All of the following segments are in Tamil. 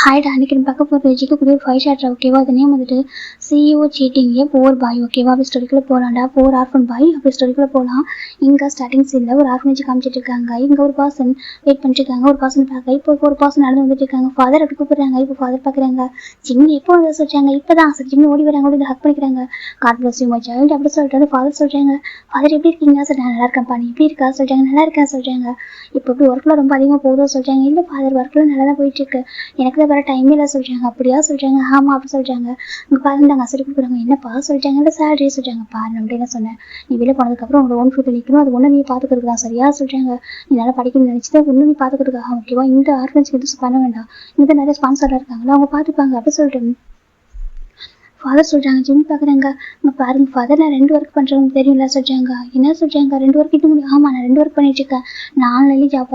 ஹாய்டா, அன்னைக்கு நம்ம பார்க்க போகிற ஜிக்கக்கூடிய ஒரு 5 ஷாட் ஓகேவா? அது நேம் வந்துட்டு சிஇஓ சீட்டிங் ஏ போர் பாய் ஓகேவா? அப்படி ஸ்டோரிக்குள்ள போகலாம்டா. போர் ஆர்ஃபன் பாய் அப்படி ஸ்டோரிக்குள்ள போகலாம். இங்கே ஸ்டார்டிங் சீனில் ஒரு ஆர்ஃபனேஜ் காமிச்சிட்டு இருக்காங்க. இங்கே ஒரு பர்சன் வெயிட் பண்ணிட்டு இருக்காங்க. ஒரு பர்சன் பார்க்க இப்போ ஒரு பர்சன் நடந்து வந்துட்டு இருக்காங்க. ஃபாதர் அப்படி கூப்பிடுறாங்க. இப்போ ஃபாதர் பார்க்குறாங்க. ஜிம்மி எப்போ வந்து சொல்லிட்டாங்க? இப்போதான் சார் ஜிம்மி ஓடி வராங்க. ஓடி ஹக் பண்ணிக்கிறாங்க. God bless you my child அப்படி சொல்லிட்டு ஃபாதர் சொல்கிறாங்க. ஃபாதர் எப்படி இருக்கீங்க சார்? நான் நல்லா இருக்கேன். நீ எப்படி இருக்கா சொல்கிறாங்க. நல்லா இருக்கேன் சொல்கிறாங்க. இப்போ எப்படி ஒர்க்கில் ரொம்ப அதிகமாக போதும் சொல்கிறாங்க. இல்லை ஃபாதர் ஒர்க்கில் நல்லா தான் போயிட்டு இருக்கு. எனக்கு தான் வர டைமே இல்லை சொல்கிறாங்க. அப்படியா சொல்கிறாங்க. ஆமாம் அப்படி சொல்கிறாங்க. இங்கே பாருங்க நாங்கள் அசடி கொடுக்குறாங்க. என்னப்பா சொல்லிட்டாங்க. இல்லை சேலரி சொல்கிறாங்க. பாரு நம்மகிட்ட என்ன சொன்னேன், நீ வெளியே போனதுக்கப்புறம் உங்களோட ஓன் ஃபீல்டில் நிற்கணும். அது ஒன்று நீ பார்த்துக்கிறதுக்கு தான் சரியா சொல்கிறாங்க. நீ நல்லா படிக்கணும்னு நினச்சிட்டு ஒன்று நீ பார்த்துக்கிறதுக்காக ஓகேவா? இந்த ஆர்கனைஸ்க்கு எதுவும் பண்ண வேண்டாம். இங்கே நிறைய ஸ்பான்சராக இருக்காங்களா, அவங்க பார்த்துப்பாங்க அப்படி சொல்லிட்டு ஃபாதர் சொல்கிறாங்க. ஜிம்மி பார்க்குறாங்க. இங்கே பாருங்க ஃபாதர், நான் 2 ஒர்க் பண்ணுறவங்க தெரியும்ல சொல்கிறாங்க. என்ன சொல்கிறாங்க? 2 ஒர்க் கிட்ட முடியும். ஆமாம் நான் 2 ஒர்க் பண்ணிட்டுருக்கேன். நான் ஆன்லைன்லேயும் ஜாப்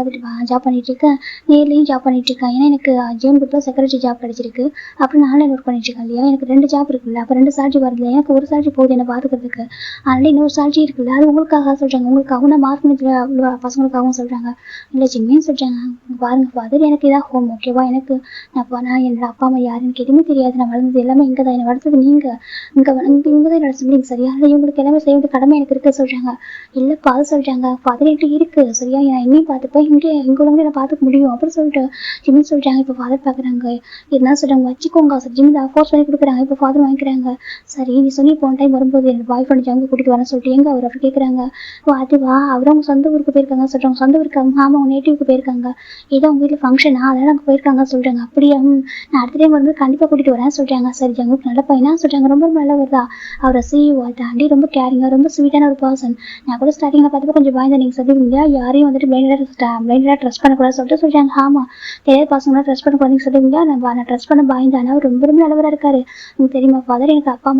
பண்ணிட்டுருக்கேன், நேர்லேயும் ஜாப் பண்ணிட்டுருக்கேன். ஏன்னா எனக்கு ஜிஎம் குரூப்பில் செக்ரட்டரி ஜாப் கிடச்சிருக்கு. அப்புறம் நான் ஆன்லைன் ஒர்க் பண்ணிட்டுருக்கேன் இல்லையா? எனக்கு 2 ஜாப் இருக்குல்ல. அப்போ 2 சேலரி வருது. எனக்கு ஒரு சேலரி போகுது என்னை பார்த்துக்கிறதுக்கு. அதனால இன்னொரு சேலரி இருக்குல்ல, அது உங்களுக்காக சொல்கிறாங்க. உங்களுக்காகவும் நான் மார்க் அவ்வளோ பசங்களுக்காகவும் சொல்கிறாங்க. இல்லை ஜிம்மின்னு சொல்கிறாங்க. பாருங்க ஃபாதர், எனக்கு இதான் ஹோம் ஓகேவா? எனக்கு நான் என்னோட அப்பா அம்மா யார் எனக்கு எதுவுமே தெரியாது. நான் வளர்ந்தது எல்லாமே இங்கே தான். என்னை வளர்த்தது நீங்கள் இங்கே இவங்க தான் என்னோட சிப்ளிங் சரியா? இல்லை இவங்களுக்கு எல்லாமே செய்ய வேண்டிய கடமை எனக்கு இருக்குது சொல்கிறாங்க. இல்லைப்பா சொல்கிறாங்க. ஃபாதர் என்கிட்ட இருக்குது சரியா? நான் என்னையும் பார்த்துப்பேன், எங்களோட என்னை பார்த்துக்க முடியும் அப்படின்னு சொல்லிட்டு ஜிம்மி சொல்கிறாங்க. இப்போ ஃபாதர் பார்க்குறாங்க. என்ன சொல்கிறாங்க? வச்சுக்கோங்க சார். ஜிம்மி தான் ஃபோர்ஸ் பண்ணி கொடுக்குறாங்க. இப்போ ஃபாதர் வாங்கிக்கிறாங்க. சரி நீ சொல்லி போன டைம் வரும்போது என்னோட பாய் ஃப்ரெண்ட் ஜங்க கூட்டிகிட்டு வரேன்னு சொல்லிட்டு எங்கே அவர் அப்படி கேட்குறாங்க. அதுவா அவர் அவங்க சொந்த ஊருக்கு போயிருக்காங்க சொல்கிறாங்க. சொந்த ஊருக்கு ஆமாம் அவங்க நேட்டிவ்க்கு போயிருக்காங்க. ஏதோ அவங்க வீட்டில் ஃபங்க்ஷனா அதெல்லாம் அங்கே போயிருக்காங்க சொல்கிறாங்க. அப்படியே நான் அடுத்த டைம் வரும்போது கண்டிப்பாக கூட்டிகிட்டு வரேன்னு சொல்கிறாங்க. சரி ஜங்குக்கு நல்ல பையனா சொல்கிறாங்க. ரொம்ப நல்லவர் தான். அவரை சிஇஓ தாண்டி ரொம்ப கேரிங்காக ரொம்ப ஸ்வீட்டான ஒரு பர்சன். நான் கூட ஸ்டார்டிங்கில் பார்த்தப்போ கொஞ்சம் பயந்தேன். நீங்கள் சொல்லுவீங்க யாரையும் வந்துட்டு பிளைண்டாக ட்ரஸ்ட் பண்ணக்கூடாது சொல்லிட்டு சொல்கிறாங்க. ஆமாம் தெரியாத பசங்களாம் ட்ரஸ்ட் பண்ணக்கூடாதுன்னு சொல்லுவீங்க. நான் ட்ரஸ்ட் பண்ண பயந்தேன். அவர் ரொம்ப ரொம்ப நல்லவராக இருக்காரு. உங்களுக்கு தெரியுமா ஃபாதர், எனக்கு அப்பா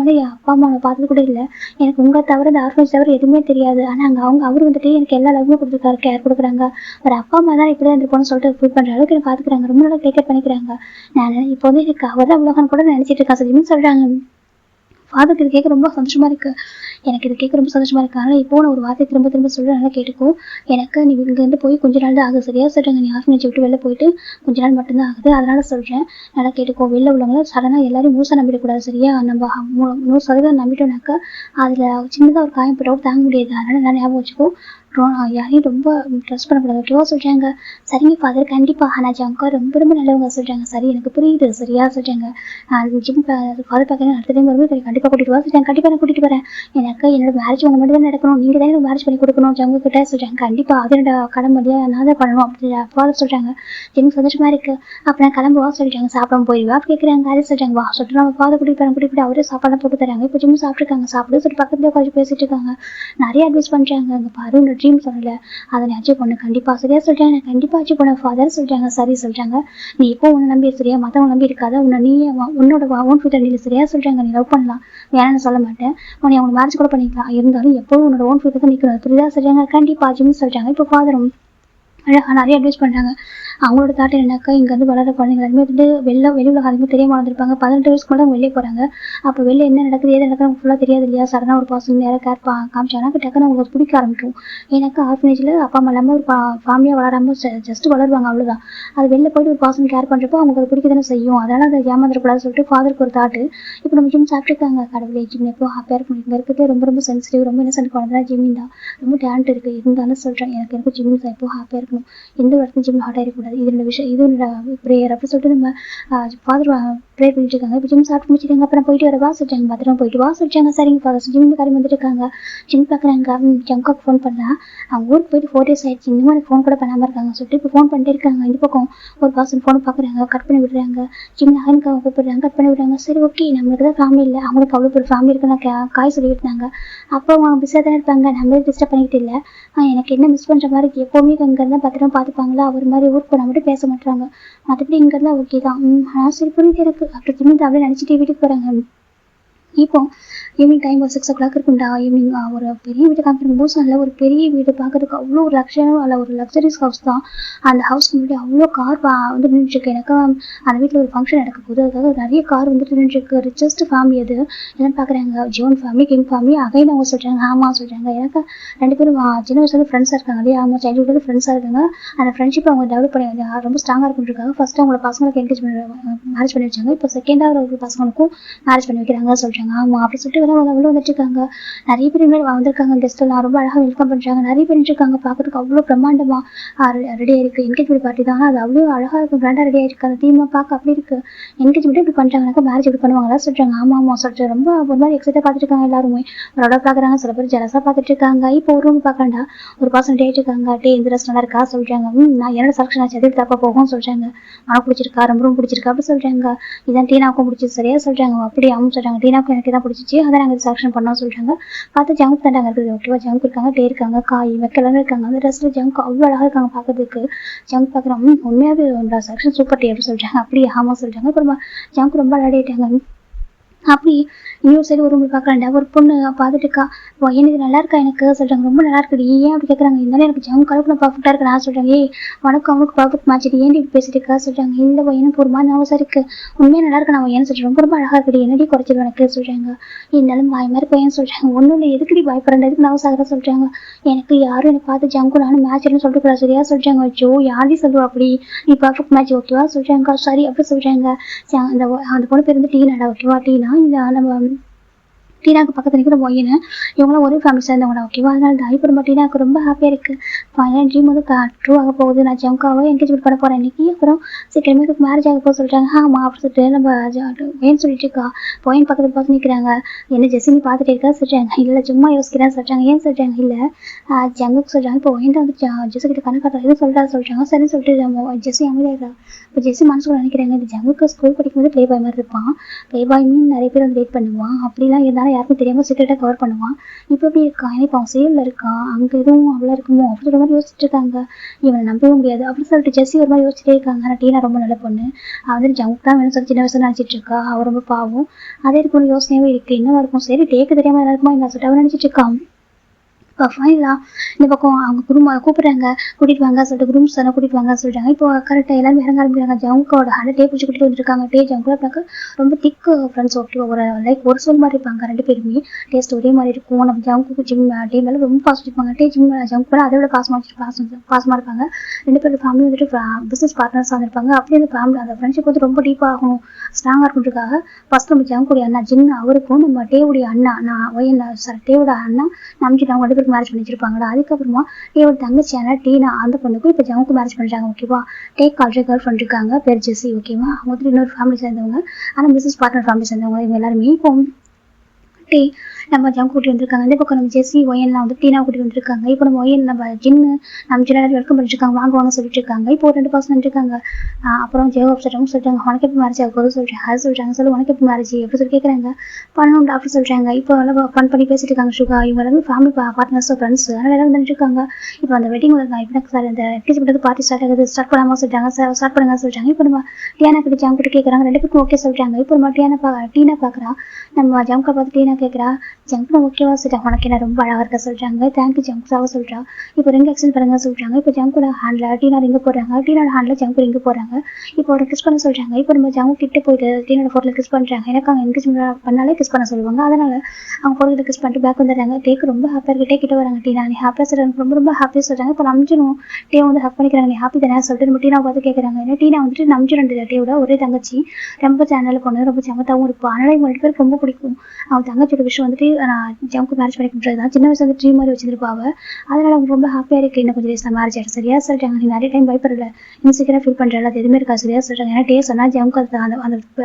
அம்மாவை பார்த்தது கூட இல்லை. எனக்கு உங்களை தவிர இந்த ஆர்ஃபனேஜ் தவிர எதுவுமே தெரியாது. ஆனால் அவர் வந்துட்டு எனக்கு எல்லா லவ்வுமே கொடுத்துருக்காரு, கேர் கொடுக்குறாங்க. ஒரு அப்பா அம்மா தான் இப்படி தான் இருந்திருப்போம்னு சொல்லிட்டு ஃபீல் பண்ணுற அளவுக்கு எனக்கு பார்த்துக்கிறாங்க. ரொம்ப நல்லா டேக் கேர் பண்ணிக்கிறாங்க. நான் இப்போ வந்து எனக்கு அவர் தான் உலகம் கூட நினச்சிட்டு இருக்கா சொல்லின்னு சொல்கிறாங்க. ஃபாதருக்கு இது கேட்க ரொம்ப சந்தோஷமாக இருக்குது. எனக்கு இது கேட்க ரொம்ப சந்தோஷமாக இருக்குது. ஆனால் இப்போ நான் ஒரு வார்த்தை திரும்ப திரும்ப சொல்ல நல்லா கேட்டுக்கோ. எனக்கு நீ இங்கேருந்து போய் கொஞ்ச நாள் தான் ஆகுது சரியா சொல்கிறாங்க. நீ ஆர்ஃபனேஜ் விட்டு வெளில போயிட்டு கொஞ்ச நாள் மட்டும்தான் ஆகுது. அதனால் சொல்கிறேன் நல்லா கேட்டுக்கோ. வெளில உள்ளவங்கள சடனாக எல்லாரையும் முழுசாக நம்பிடக்கூடாது சரியா? நம்ம 100% நம்பிட்டோம்னாக்கா அதில் சின்னதாக ஒரு காயம் போட்டாலும் தாங்க முடியாது. அதனால் நான் ஞாபகம் வச்சுக்கோ. யாரையும் ரொம்ப ட்ரஸ்ட் பண்ணக்கூடாது ஓகேவா சொல்கிறாங்க. சரிங்க ஃபாதர் கண்டிப்பாக. ஆனால் ஜங்கா ரொம்ப ரொம்ப நல்லவங்க சொல்கிறாங்க. சரி எனக்கு புரியுது சரியா சொல்கிறாங்க. ஜிம் ஃபாதர் பார்க்குறேன் அடுத்த டைம் வரும்போது கண்டிப்பாக கூட்டிகிட்டு வா சொல்கிறாங்க. கண்டிப்பாக நான் கூட்டிகிட்டு வரேன். எனக்கு என்னோட மேரேஜ் உங்க மட்டும் தான் நடக்கணும். நீங்கள் தான் எனக்கு மேரேஜ் பண்ணி கொடுக்கணும் ஜங்கு கிட்ட சொல்கிறாங்க. கண்டிப்பாக அது என்னோட கடமையாக நான் தான் பண்ணணும் அப்படின்னு ஃபாதர் சொல்கிறாங்க. ஜிம் சந்தோஷமாக இருக்குது. அப்போ நான் கிளம்புவா சொல்லிட்டாங்க. சாப்பிடாம போயிடுவா கேட்குறாங்க. அதை சொல்கிறாங்க. வா சொல்லிட்டு நம்ம ஃபாதர் கூட்டிகிட்டு அவரே சாப்பாடுலாம் போட்டு தராங்க. இப்போ ஜிம் சாப்பிட்ருக்காங்க. சாப்பிட்டு சொல்லிட்டு பக்கத்துலேயே கொஞ்சம் பேசிட்டு இருக்காங்க. நிறைய அட்வைஸ் பண்ணுறாங்க. அங்கே பாரு ட்ரீம் சொல்லலை அதை நீ அச்சீவ் பண்ணு கண்டிப்பாக சரியா சொல்கிறாங்க. நான் கண்டிப்பாக அச்சீவ் பண்ண ஃபாதர் சொல்கிறாங்க. சரி சொல்கிறாங்க. நீ இப்போ உன்னை நம்பி சரியா, மற்றவங்க நம்பி இருக்காத. உன்னோட ஓன் ஃபியூச்சர் நீ சரியா சொல்கிறாங்க. நீ லவ் பண்ணலாம் வேணான்னு சொல்ல மாட்டேன். உன்னை அவங்க மேரேஜ் கூட பண்ணிக்கலாம். இருந்தாலும் எப்போவும் உன்னோட ஓன் ஃபியூச்சர் தான் நிற்கணும் புரியுதா சொல்கிறாங்க. கண்டிப்பாக அச்சீவ்னு சொல்கிறாங்க. இப்போ ஃபாதரும் அழகாக நிறைய அட்வைஸ் பண்ணுறாங்க. அவங்களோட தாட் என்னன்னாக்கா இங்கேருந்து வளர குழந்தைங்க எல்லாருமே வந்து வெளி உலகம் அதிகமாக தெரியாமல் வளர்ந்துருப்பாங்க. 18 வயசுக்கு கூட அவங்க வெளியே போகிறாங்க. அப்போ வெளியே என்ன நடக்குது ஏது நடக்குது ஃபுல்லாக தெரியாது இல்லையா? சடனாக ஒரு பர்சன் யாராவது கேர் காமிச்சாங்கன்னா டக்குன்னு அவங்களுக்கு பிடிக்க ஆரம்பிக்கும். ஏன்னாக்கா ஆர்ஃபனேஜில் அப்பா அம்மா இல்லாமல் ஒரு ஃபேமிலியாக வளராமல் ஜஸ்ட் வளருவாங்க அவ்வளோதான். அது வெளில போய்ட்டு ஒரு பர்சன் கேர் பண்ணுறப்போ அவங்களுக்கு பிடிக்க தானே செய்யும். அதனால் அதை ஏமாந்துடக்கூடாதுன்னு சொல்லிட்டு ஃபாதருக்கு ஒரு தாட்டு. இப்போ நம்ம ஜிம் சாப்பிட்ருக்காங்க. கடவுளே ஜிம் எப்போ ஹாப்பியாக இருக்கும். இங்கே இருக்கிறது ரொம்ப ரொம்ப சென்சிட்டிவ் ரொம்ப இன்னசென்ட் குழந்தை ஜிம்மின் தான். ரொம்ப டேலண்ட் இருக்குது. இருந்தாலும் சொல்கிறேன் எனக்கு ஜிம் எப்போ ஹாப்பியாக இருக்கணும். எந்த இடத்துல ஜிம் ஹார்ட் ஆகிடக்கூடாது. இது என்னோட விஷயம். இது என்னோட ப்ரேயர் அப்படி சொல்லிட்டு நம்ம ஃபாதர் ப்ரேயர் பண்ணிட்டு இருக்காங்க. இப்போ ஜிம் சாப்பிட்டு முடிச்சிருக்காங்க. அப்புறம் போயிட்டு வர வா சொல்லிட்டாங்க. பத்திரம் போயிட்டு வா சொல்லிட்டாங்க. சரிங்க ஃபாதர் ஜிம் காரி வந்துட்டு இருக்காங்க. ஜிம் பார்க்குறாங்க. ஜங்காக்கு ஃபோன் பண்ணலாம். அவங்க ஊருக்கு போயிட்டு 4 days ஆயிடுச்சு. இன்னும் எனக்கு ஃபோன் கூட பண்ணாமல் இருக்காங்க சொல்லிட்டு இப்போ ஃபோன் பண்ணிட்டு இருக்காங்க. இந்த பக்கம் ஒரு பர்சன் ஃபோனை பார்க்குறாங்க. கட் பண்ணி விடுறாங்க. ஜிம் நகனுக்காக கூப்பிடுறாங்க. கட் பண்ணி விடுறாங்க. சரி ஓகே நம்மளுக்கு தான் ஃபேமிலி இல்லை. அவங்களுக்கு அவ்வளோ ஒரு ஃபேமிலி இருக்குன்னு காய் சொல்லிட்டு இருந்தாங்க. அப்போ அவங்க பிஸியாக தான் இருப்பாங்க. நம்மளே டிஸ்டர்ப் பண்ணிக்கிட்டு இல்லை. எனக்கு என்ன மிஸ் பண்ணுற மாதிரி எப்போவுமே இங்கேருந்து பத்திரமா பார்த்துப்பாங்களா அவர் மாதிரி ஊருக்கு போனால் மட்டும் பேச மாட்டாங்க. மற்றபடி இங்கே இருந்தால் ஓகே தான். ஆனால் சரி புரியுது எனக்கு. அப்படி ஜிம்மி அப்படியே நினச்சிட்டு வீட்டுக்கு போகிறாங்க. இப்போ ஈவினிங் டைம் ஒரு 6 o'clock இருக்கும்டா. ஈவினிங் ஒரு பெரிய வீடு காமிக்கிறாங்க. பூசானில் ஒரு பெரிய வீடு பார்க்கறதுக்கு அவ்வளோ ஒரு லக்ஸரியாக அதில் ஒரு லக்ஸரிஸ் ஹவுஸ் தான். அந்த ஹவுஸ்க்கு முன்னாடி அவ்வளோ கார் வந்து நின்றுருக்கு. எனக்கு அந்த வீட்டில் ஒரு ஃபங்க்ஷன் நடக்க போகுது, அதுக்காக நிறைய கார் வந்துட்டு நின்றுருக்கு. ரிச்சஸ்ட் ஃபேமிலி அது. என்னன்னு பார்க்குறாங்க, John family, king family. Again அவங்க சொல்கிறாங்க ஆமாம் சொல்கிறாங்க. எனக்கு 2 பேரும் சின்ன வயசுல ஃப்ரெண்ட்ஸாக இருக்காங்க இல்லையா, அவங்க சைல்டுஹுட் ஃப்ரெண்ட்ஸாக இருக்காங்க. அந்த ஃப்ரெண்ட்ஷிப் அவங்க டெவலப் பண்ணி ரொம்ப ஸ்ட்ராங்காக இருக்குன்றிருக்காங்க. ஃபர்ஸ்ட் அவங்களோட பசங்களுக்கு மேரேஜ் பண்ணி வச்சாங்க. இப்போ செகண்டாக ஒரு பசங்களுக்கும் மேரேஜ் பண்ணி வைக்கிறாங்க சொல்கிறாங்க. ஆமாம் அப்படி சொல்லிட்டு அவ்வளோ வந்துட்டு இருக்காங்க. நிறைய பேர் இன்னும் வந்திருக்காங்க. கெஸ்ட் எல்லாம் ரொம்ப அழகாக வெல்கம் பண்ணுறாங்க. நிறைய பேர் இருக்காங்க. பார்க்கறதுக்கு அவ்வளோ பிரம்மாண்டமாக ரெடி ஆயிருக்கு. என்கேஜ்மெண்ட் பார்ட்டி தான், அது அவ்வளோ அழகாக இருக்கும், கிராண்டாக ரெடி ஆயிருக்கு. அந்த தீமாக பார்க்க அப்படி இருக்கு. என்கேஜ்மெண்ட் இப்படி பண்ணுறாங்கனாக்கா மேரேஜ் இப்படி பண்ணுவாங்களா சொல்கிறாங்க. ஆமாம் சொல்லிட்டு ரொம்ப ஒரு மாதிரி எக்ஸைட்டாக பார்த்துட்டு இருக்காங்க. எல்லாருமே ஒரு அளவு பார்க்குறாங்க. சில பேர் ஜலசாக பார்த்துட்டு இருக்காங்க. இப்போ ஒரு ரூம் பார்க்கண்டா ஒரு பர்சன் டேட் இருக்காங்க. இந்த ரெஸ்ட் நல்லா இருக்கா சொல்கிறாங்க. நான் என்னோட செலக்ஷன் ஆச்சு, அது தப்பா போகும் சொல்கிறாங்க. உனக்கு பிடிச்சிருக்கா, ரொம்ப ரொம்ப பிடிச்சிருக்கா அப்படி சொல்கிறாங்க. இதான் டீனாவுக்கும் பிடிச்சது சரியா சொல்கிறாங்க. அப்படி அவங்க சொல்கிறாங்க டீனாவுக்கும் எனக்கு தான் பிடிச்சிச்சு, அதை நாங்கள் செலக்ஷன் பண்ணோம் சொல்கிறாங்க. பார்த்து ஜங்க் தாண்டாங்க இருக்குது. ஓகேவா, ஜங்க் இருக்காங்க, டே இருக்காங்க, காய் வைக்கலாம் இருக்காங்க. அந்த ட்ரெஸ்ஸில் ஜங்க் அவ்வளோ அழகாக இருக்காங்க பார்க்கறதுக்கு. ஜங்க் பார்க்குறோம் உண்மையாகவே செலக்ஷன் சூப்பர் டே அப்படி சொல்கிறாங்க. அப்படி ஆமாம் சொல்கிறாங்க. அப்புறமா ஜங்க் ரொம்ப அழகாயிட்டாங்க. அப்படி இன்னொரு சைடு ஒரு ரூமில் பார்க்குறாண்டா ஒரு பொண்ணு பார்த்துட்டு இருக்கா. எனக்கு நல்லா இருக்கா எனக்கு சொல்கிறாங்க. ரொம்ப நல்லா இருக்குது. ஏன் அப்படி கேட்குறாங்க. இருந்தாலும் எனக்கு ஜங்க் கலப்புல பர்ஃபெக்டாக இருக்கு நான் சொல்கிறாங்க. ஏய் உனக்கு அவனுக்கு பர்ஃபெக்ட் மேட்ச் ஏன் இப்படி பேசிட்டு இருக்கா சொல்கிறாங்க. இந்த பையனுக்கு ஒரு மாதிரி நவசா இருக்கு, உண்மையாக நல்லா இருக்கு. நான் ஏன்னு சொல்கிறேன், ரொம்ப ரொம்ப அழகாக இருக்குது, என்னடி குறைச்சிடும் எனக்கு சொல்கிறாங்க. இருந்தாலும் பாய் மாதிரி பையன் சொல்கிறாங்க. ஒன்றும் இல்லை, எதுக்குடி பயப்படுறேன், எதுக்கு நவசாகிற சொல்கிறாங்க. எனக்கு யாரும் எனக்கு பார்த்து ஜங்கு நானும் மேட்ச்னு சொல்லிட்டு கூட சரியா சொல்கிறாங்க. வச்சோ யாரையும் சொல்லுவா அப்படி, நீ பர்ஃபெக்ட் மேட்ச் ஓகேவா சொல்கிறாங்க. சரி அப்படி சொல்கிறாங்க. அந்த பொண்ணு பேர் வந்து டீனாடா. ஓகேவா, டீனா இந்த நம்ம டீனாக்கு பக்கத்தில் இருக்கிற மொயின்னு இவங்களாம் ஒரே ஃபேமிலி சேர்ந்தவங்க. ஓகேவா, அதனால தான் இப்போ ரொம்ப டீனாக்கு ரொம்ப ஹாப்பியாக இருக்குது. ஃபைனல் ட்ரீம் வந்து ட்ரூ ஆக போகுது. நான் ஜங்காவை என்கேஜ்மெண்ட் பண்ண போகிறேன் இன்னைக்கு. அப்புறம் சீக்கிரமே மேரேஜ் ஆக போக சொல்கிறாங்க. ஆமாம் அப்படி சொல்லிட்டு நம்ம ஏன்னு சொல்லிட்டு இருக்கா. பொயின் பக்கத்தில் பார்த்து நிற்கிறாங்க. என்ன ஜெஸ்ஸி நீ பார்த்துட்டு இருக்கா சொல்கிறாங்க. இல்லை சும்மா யோசிக்கிறேன்னு சொல்கிறாங்க. ஏன் சொல்கிறாங்க. இல்லை ஜங்குக்கு சொல்கிறாங்க. இப்போ ஒயின் வந்து ஜெஸ்ஸி கிட்ட கணக்கு காட்டுறது எதுவும் சொல்கிறாங்க. சரின்னு சொல்லிட்டு ஜெஸ்ஸி அமைதியாக. இப்போ ஜெஸ்ஸி மனசுக்குள்ள நினைக்கிறாங்க, இந்த ஜங்குக்கு ஸ்கூல் படிக்கும்போது ப்ளே பாய் மாதிரி இருப்பான். ப்ளே பாய் மீன் நிறைய பேர் வந்து வெயிட் பண்ணுவான். அப்படிலாம் இருந்தாலும் யாருக்கும் தெரியாமல் சீக்கிரட்டாக கவர் பண்ணுவான். இப்போ எப்படி இருக்கான், இப்போ அவன் சேலில் இருக்கான், அங்கே எதுவும் அவ்வளோ இருக்குமோ அப்படி சொல்கிற மாதிரி யோசிச்சுட்டு இருக்காங்க. இவனை நம்பவே முடியாது அப்படின்னு சொல்லிட்டு ஜெஸ்ஸி ஒரு மாதிரி யோசிச்சுட்டே இருக்காங்க. ஆனால் டீனா ரொம்ப நல்ல பொண்ணு. அவன் வந்து ஜங்க் தான் வேணும் சொல்லி சின்ன வயசுல நினச்சிட்டு இருக்கா. அவன் ரொம்ப பாவம். அதே இருக்கும் யோசனையாகவே இருக்குது. என்னவா இருக்கும், சரி டேக்கு தெரியாமல் என்ன இருக்குமா என்ன சொல்லிட்டு அவன் நினச்சிட்டு இருக்கான். இப்போ ஃபைனலாக இந்த பக்கம் அவங்க கூப்பிட்றாங்க, கூட்டிகிட்டு வாங்க சொல்லிட்டு குரூம்ஸ் தானே கூட்டிகிட்டு வாங்க சொல்லிட்டாங்க. இப்போ கரெக்டாக எல்லாரும் இறங்க ஆரம்பிக்கிறாங்க. ஜவுக்கோட டே பிடிச்சி கூட்டிகிட்டு வந்துருக்காங்க. ஜவுக்குள்ள பார்க்க ரொம்ப திக் ஃப்ரெண்ட்ஸ். ஓகே, ஒரு சொல் மாதிரி இருப்பாங்க 2 பேருமே. டேஸ்ட் ஒரே மாதிரி இருக்கும். நம்ம ஜவுக்கு ஜிம் டே மேலே ரொம்ப பாசம் இருப்பாங்க. ஜவுக்கு மேலே அதை விட பாசமாக இருப்பாங்க. 2 பேரோட ஃபேமிலி வந்துட்டு பிஸ்னஸ் பார்ட்னர்ஸாக இருந்திருப்பாங்க. அப்படி அந்த ஃபேமிலி அந்த ஃப்ரெண்ட்ஷிப் வந்து ரொம்ப டீப்பாக ஆகணும், ஸ்ட்ராங்காக இருக்குன்றதுக்காக ஃபர்ஸ்ட் நம்ம ஜவுக்குடைய அண்ணா ஜின் அவருக்கும் நம்ம டேவுடைய அண்ணா டேவோட அண்ணா நம்பிச்சு அவங்க 2 பேருக்கு மேரேஜ் பண்ணி வச்சிருப்பாங்களா. அதுக்கப்புறமா டேவோட தங்கச்சியான டீனா அந்த பொண்ணுக்கும் இப்போ ஜவுக்கு மேரேஜ் பண்ணுறாங்க. ஓகேவா, டேக் ஆல்ரெடி கேர்ள் ஃப்ரெண்ட் இருக்காங்க, பேர் ஜெஸ்ஸி. ஓகேவா, அவங்க வந்து இன்னொரு ஃபேமிலி சேர்ந்தவங்க, ஆனால் பிஸ்னஸ் பார்ட்னர் ஃபேமிலி சேர்ந்தவங்க. இவங்க எல்லாருமே இப்போ நம்ம ஜங்க் கூட்டி வந்திருக்காங்க. இந்த பக்கம் நம்ம ஜெஸ்ஸி ஒயன்லாம் வந்து டீனா கூட்டி வந்திருக்காங்க. இப்போ நம்ம ஒயன் நம்ம ஜின்னு நம்ம ஜின்ன வெல்கம் பண்ணிருக்காங்க, வாங்க சொல்லிட்டு இருக்காங்க. இப்போ 2 பர்சன் இருக்காங்க. அப்புறம் ஜெயோ சொல்லிட்டாங்க உனக்கு எப்படி மேரேஜ் ஆக போது சொல்கிறேன். அது சொல்கிறாங்க. சொல்லி உனக்கு எப்படி மேரேஜ் எப்படி சொல்லி கேட்குறாங்க. பண்ணணும் டாக்டர் சொல்கிறாங்க. இப்போ எல்லாம் ஃபன் பண்ணி பேசிட்டு இருக்காங்க. சுகா இவங்க எல்லாமே ஃபேமிலி பார்ட்னர்ஸ் ஃப்ரெண்ட்ஸ் அதனால எல்லாம் வந்துட்டு இருக்காங்க. இப்போ அந்த வெட்டிங் இப்போ சார் இந்த என்கேஜ்மெண்ட் பார்ட்டி ஸ்டார்ட் ஆகுது, ஸ்டார்ட் பண்ணாமல் சொல்லிட்டாங்க. ஸ்டார்ட் பண்ணுங்க சொல்கிறாங்க. இப்போ நம்ம டீனா கிட்ட ஜங்க் கிட்ட கேட்குறாங்க. 2 பேருக்கும் ஓகே சொல்கிறாங்க. இப்போ நம்ம டீனா பார்க்குறா. நம்ம ஜங்கை பார்த்து டீனா கேட்குறா, ஜங்க் ஓகேவா சொல்லிட்டாங்க. உனக்கு என்ன ரொம்ப அழகாக இருக்க சொல்கிறாங்க. தேங்க்யூ ஜங்க்ஸாக சொல்கிறா. இப்போ ரிங் எக்ஸ்சேஞ்ச் பண்ணுங்க சொல்கிறாங்க. இப்போ ஜங்கோட ஹேண்டில் டீனா ரிங்க போடுறாங்க. டீனோட ஹேண்டில் ஜங்க் ரிங்க போடுறாங்க. இப்போ ஒரு கிஸ் பண்ண சொல்கிறாங்க. இப்போ நம்ம ஜங்கு கிட்ட போயிட்டு டீனோட ஃபோட்டோவில் கிஸ் பண்ணுறாங்க. எனக்கு அவங்க என்கேஜ்மெண்ட் பண்ணாலே கிஸ் பண்ண சொல்லுவாங்க. அதனால அவங்க ஃபோட்டோவில் கிஸ் பண்ணிட்டு பேக் வந்துடுறாங்க. டேக்கு ரொம்ப ஹாப்பியாக இருக்கு. கிட்ட வராங்க. டீனா நீ ஹாப்பியாக சொல்கிறாங்க, ரொம்ப ரொம்ப ஹாப்பியாக சொல்கிறாங்க. இப்போ நம்ஜனும் டே வந்து ஹக் பண்ணிக்கிறாங்க. நீ ஹாப்பி தானே சொல்லிட்டு நம்ம டீனா பார்த்து கேட்குறாங்க. ஏன்னா டீனா வந்துட்டு நம்ஜன் டேவோட ஒரே தங்கச்சி, ரொம்ப சேனலில் பொண்ணு, ரொம்ப சமத்தாகவும் இருக்கும். அதனால இவங்க 2 பேருக்கு ரொம்ப பிடிக்கும். அவங்க தங்கச்சியோட விஷயம் வந்துட்டு ஜங்கு மேரேஜ் பண்ணி கொடுத்தது தான். சின்ன வயசுல வந்து ட்ரீம் மாதிரி வச்சிருப்பாவ. அதனால அவங்க ரொம்ப ஹாப்பியாக இருக்கு. இன்னும் கொஞ்சம் டேஸ் மேரேஜ் ஆகிடும் சரியா சொல்லிட்டாங்க. நீ நிறைய டைம் பயப்படல, இன்செக்யூராக ஃபீல் பண்ணுறல, அது எதுவுமே இருக்கா சரியா சொல்கிறாங்க. ஏன்னா டே சொன்னா ஜங்கு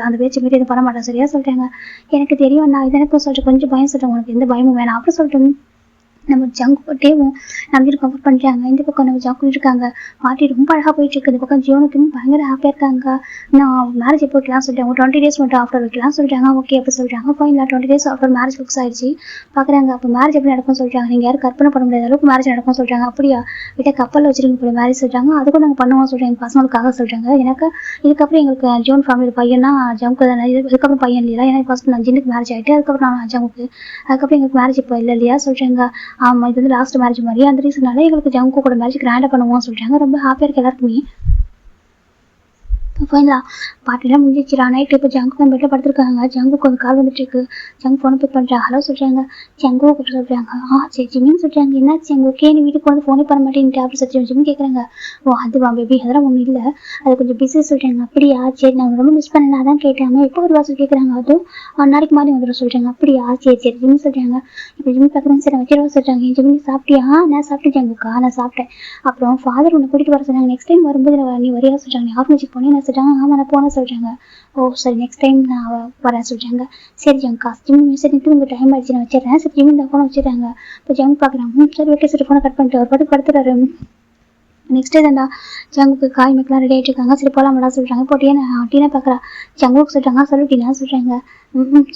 அந்த பேச்சு மீறி எதுவும் பண்ண மாட்டேன் சரியா சொல்லிட்டாங்க. எனக்கு தெரியும் நான் இது எனக்கும் சொல்லிட்டு கொஞ்சம் பயம் சொல்கிறேன், உனக்கு எந்த பயமும் வேணாம் அப்படி சொல்லிட்டு நம்ம ஜங்குட்டேவும் நம்பிட்டு கம்ஃபர்ட் பண்ணுறாங்க. இந்த பக்கம் நம்ம ஜங்கு இருக்காங்க. பார்ட்டி ரொம்ப அழகாக போயிட்டு இருக்கு. இந்த பக்கம் ஜியோனுக்கு பயங்கர ஹாப்பியாக இருக்காங்க. நான் மேரேஜ் எப்போ வைக்கலாம் சொல்லிட்டாங்க. 20 days மட்டும் ஆஃப்டர் வைக்கலாம் சொல்லிட்டாங்க. ஓகே அப்போ சொல்லிட்டாங்க. ஃபைனலாக 20 days ஆஃப்டர் மேரேஜ் ஃபிக்ஸ் ஆயிடுச்சு. பார்க்குறாங்க. அப்போ மேரேஜ் எப்படி நடக்கும் சொல்லிட்டாங்க. நீங்கள் யாரும் கற்பனை பண்ண முடியாத அளவுக்கு மேரேஜ் நடக்கும் சொல்லிட்டாங்க. அப்படியா விட்ட கப்பலில் வச்சிருக்க போய் மேரேஜ் சொல்லிட்டாங்க. அதுக்கும் நாங்கள் பண்ணுவோம் சொல்லிட்டாங்க. எங்கள் பசங்களுக்காக சொல்லிட்டாங்க. எனக்கு இதுக்கப்புறம் எங்களுக்கு ஜியோன் ஃபேமிலி பையனா ஜங்கு தானே. இதுக்கப்புறம் பையன் இல்லையா. ஏன்னா ஃபர்ஸ்ட் நான் ஜின்னுக்கு மேரேஜ் ஆகிட்டு அதுக்கப்புறம் நான் ஜங்குக்கு அதுக்கப்புறம் எங்களுக்கு மேரேஜ் இப்போ இல்லை இல்லையா சொல்லிட்டாங்க. ஆமாம் இது வந்து லாஸ்ட் மேரேஜ் மாதிரி. அந்த ரீசனால எங்களுக்கு ஜங்கு கூட மேரேஜ் கிராண்டாக பண்ணுவோம் சொல்லிட்டாங்க. ரொம்ப ஹாப்பியாக இருக்கு எல்லாருக்குமே. ஃபைனலாக பார்ட்டிலாம் முடிஞ்சிச்சுரா. நைட்டு இப்போ ஜங்கு நம்ம வீட்டில் படுத்துருக்காங்க. ஜங்குக்கு ஒரு கால் வந்துட்டு இருக்கு. ஜங்கு ஃபோனை பிக் பண்ணுறாங்க. ஹலோ சொல்கிறாங்க. ஜங்குவை கூப்பிட்டு சொல்கிறாங்க. சரி ஜிமின்னு சொல்கிறாங்க. என்னாச்சு ஜங்கு ஓகே நீ வீட்டுக்கு வந்து ஃபோனே பண்ண மாட்டேன்ட்டு அப்படி சொல்லி ஜிமின்னு கேட்குறாங்க. அதுவா பேபி அதெல்லாம் ஒன்றும் இல்லை அது கொஞ்சம் பிஸி சொல்கிறாங்க. அப்படியா சரி நான் ரொம்ப மிஸ் பண்ணேன் அதான் கேட்டாங்க. எப்போ ஒரு வாசல் கேட்குறாங்க. அதுவும் நாளைக்கு மாதிரி வந்துடும் சொல்கிறாங்க. அப்படியா சரி ஜிமின்னு சொல்கிறாங்க. இப்போ ஜிமி பார்க்குறேன் சரி வச்சிருவா சொல்கிறாங்க. ஜிமினி சாப்பிட்டியா நான் சாப்பிட்டேன் ஜங்குக்கா நான் சாப்பிட்டேன். அப்புறம் ஃபாதர் உன்னை கூட்டிகிட்டு வர சொன்னாங்க. நெக்ஸ்ட் டைம் வரும்போது நீ வரையா சொல்கிறாங்க. நீ ஆஃபீஸுக்கு போனேன் நான் சொல்கிறாங்க. ஆமாம் நான் போன சொல்கிறாங்க. சரி நெக்ஸ்ட் டைம் நான் வரேன் சொல்கிறாங்க. சரி ஜங்கா ஜிம்மி சரி உங்கள் டைம் ஆயிடுச்சு நான் வச்சிடறேன். சரி ஜிம்மி இந்த ஃபோனை வச்சுட்டாங்க. இப்போ ஜங்கு பார்க்குறாங்க. சரி ஓகே சரி ஃபோனை கட் பண்ணிட்டு ஒரு பாட்டு படுத்துறாரு. நெக்ஸ்ட் டே தான்டா ஜங்குக்கு காய் மேக்கெலாம் ரெடி ஆகிட்டு இருக்காங்க. சரி போகலாம்டா சொல்கிறாங்க. போட்டியே டீனா பார்க்குறா. ஜங்குக்கு சொல்கிறாங்க. சொல்லி டீனா சொல்கிறாங்க.